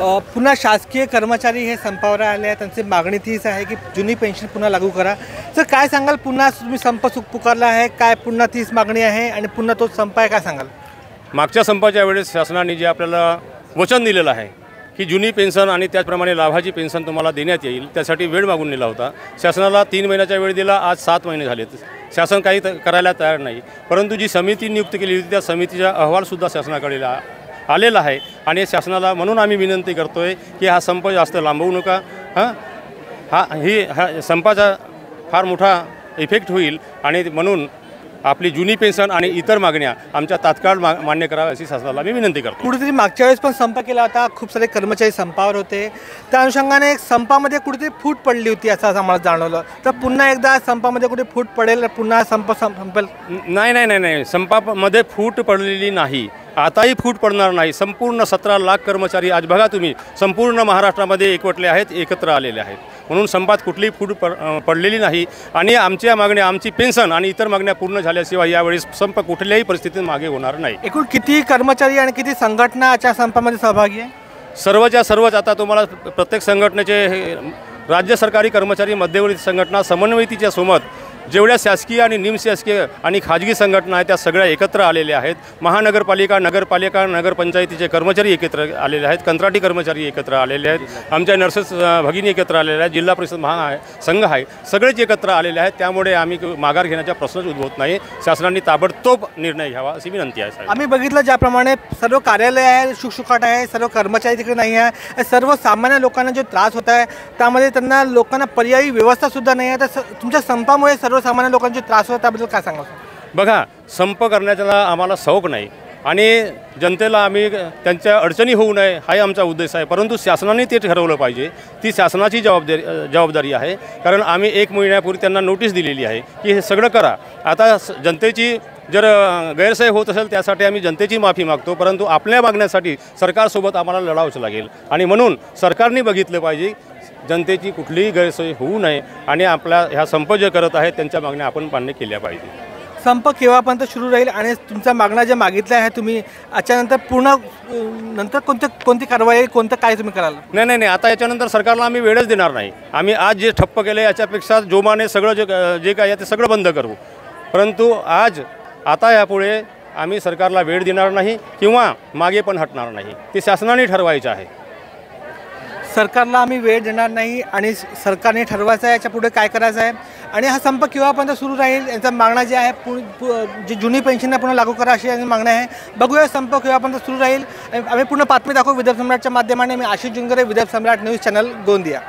पुन्हा शासकीय कर्मचारी हे संपावर आले आहेत। त्यांची मागणी तीच आहे की जुनी पेन्शन पुन्हा लागू करा। तर काय सांगाल, पुन्हा तुम्ही संप पुकारला आहे, काय पुन्हा तीच मागणी आहे आणि पुन्हा तो संप आहे, काय सांगाल? मागच्या संपाच्या वेळेस शासनाने जे आपल्याला वचन दिलेलं आहे की जुनी पेन्शन आणि त्याचप्रमाणे लाभाची पेन्शन तुम्हाला देण्यात येईल, त्यासाठी वेळ मागून नेला होता। शासनाला 3 महिन्याचा वेळ दिला, आज 7 महिने झालेत। शासन काही करायला तयार नाही। परंतु जी समिती नियुक्त केली होती त्या समितीचा अहवालसुद्धा शासनाकडे आलेला आहे आणि शासनाला म्हणून आम्ही विनंती करतोय की हा संप जास्त लांबवू नका। हा संपाचा फार मोठा इफेक्ट होईल आणि म्हणून आपली जुनी पेन्शन आणि इतर मागण्या आमच्या तात्काळ मान्य कराव्या अशी शासनाला मी विनंती करतो। कुठेतरी मागच्या वेळेस पण संप केला होता, खूप सारे कर्मचारी संपावर होते, त्या अनुषंगाने संपामध्ये कुठेतरी फूट पडली होती असं आम्हाला जाणवलं। तर पुन्हा एकदा संपामध्ये कुठे फूट पडेल, पुन्हा संपेल? नाही, संपामध्ये फूट पडलेली नाही, आताही फूट पडणार नाही। संपूर्ण 17 लाख कर्मचारी आज बघा तुम्ही संपूर्ण महाराष्ट्रामध्ये एकवटले आहेत, एकत्र आलेले आहेत, म्हणून संपात कुठलीही फूट पडलेली नाही आणि आमच्या मागण्या, आमची पेन्शन आणि इतर मागण्या पूर्ण झाल्याशिवाय यावेळेस संप कुठल्याही परिस्थितीत मागे होणार नाही। एकूण किती कर्मचारी आणि किती संघटनाच्या संपामध्ये सहभागी आहे? सर्वच्या सर्वच आता तुम्हाला प्रत्येक संघटनेचे राज्य सरकारी कर्मचारी मध्यवर्ती संघटना समन्वयतीच्या सोबत जेवढ्या शासकीय आणि निमशासकीय आणि खाजगी संघटना आहेत त्या सगळ्या एकत्र आलेल्या आहेत। महानगरपालिका, नगरपालिका, नगरपंचायतीचे कर्मचारी एकत्र आलेले आहेत, कंत्राटी कर्मचारी एकत्र आलेले आहेत, आमच्या नर्सेस भगिनी एकत्र आलेल्या आहेत, जिल्हा परिषद संघ आहे, सगळेच एकत्र आलेले आहेत। त्यामुळे आम्ही माघार घेण्याचा प्रश्नच उद्भवत नाही। शासनाने ताबडतोब निर्णय घ्यावा अशी विनंती आहे। आम्ही बघितलं ज्याप्रमाणे सर्व कार्यालय आहे, शुकशुकाट आहे, सर्व कर्मचारी तिकडे नाही आहे, सर्व सामान्य लोकांना जो त्रास होत आहे त्यामध्ये त्यांना लोकांना पर्यायी व्यवस्थासुद्धा नाही आहे। तर तुमच्या संपामुळे सर्वसामान्य लोकांचे त्रास होत त्याबद्दल काय सांगाल? बघा, संप करण्याचा आम्हाला शौक नाही आणि जनतेला आम्ही त्यांच्या अडचणी होऊ नये हाही आमचा उद्देश आहे, परंतु शासनाने ते ठरवलं पाहिजे, ती शासनाची जबाबदारी आहे। कारण आम्ही 1 महिन्यापूर्वी त्यांना नोटीस दिलेली आहे की हे सगळं करा। आता जनतेची जर गैरसोय होत असेल त्यासाठी आम्ही जनतेची माफी मागतो, परंतु आपल्या मागण्यासाठी सरकारसोबत आम्हाला लढावंच लागेल आणि म्हणून सरकारने बघितलं पाहिजे जनतेची कुठलीही गैरसोय होऊ नये आणि आपल्या ह्या संप जे करत आहेत त्यांच्या मागण्या आपण मान्य केल्या पाहिजे। संप केव्हापर्यंत सुरू राहील आणि तुमच्या मागण्या ज्या मागितल्या आहेत तुम्ही याच्यानंतर पूर्ण नंतर कोणती कारवाई, कोणतं काय तुम्ही कराल? नाही, आता याच्यानंतर सरकारला आम्ही वेळच देणार नाही। आम्ही आज जे ठप्प केले याच्यापेक्षा जोमाने सगळं जे काय आहे ते सगळं बंद करू, परंतु आता यापुढे आम्ही सरकारला वेळ देणार नाही किंवा मागे पण हटणार नाही, ते शासनाने ठरवायचं आहे। सरकारला आम्ही वेळ देणार नाही आणि सरकारने ठरवायचं आहे याच्या पुढे काय करायचं आहे आणि हा संप केव्हापर्यंत सुरू राहील यांचा मागणा जे आहे जी जुनी पेन्शन पुन्हा लागू करा अशी मागणी आहे। बघूया संप केव्हापर्यंत सुरू राहील। आम्ही पूर्ण बातमी दाखवू विदर्भ सम्राटच्या माध्यमाने। मी आशिष जुंगरे, विदर्भ सम्राट न्यूज चॅनल, गोंदिया।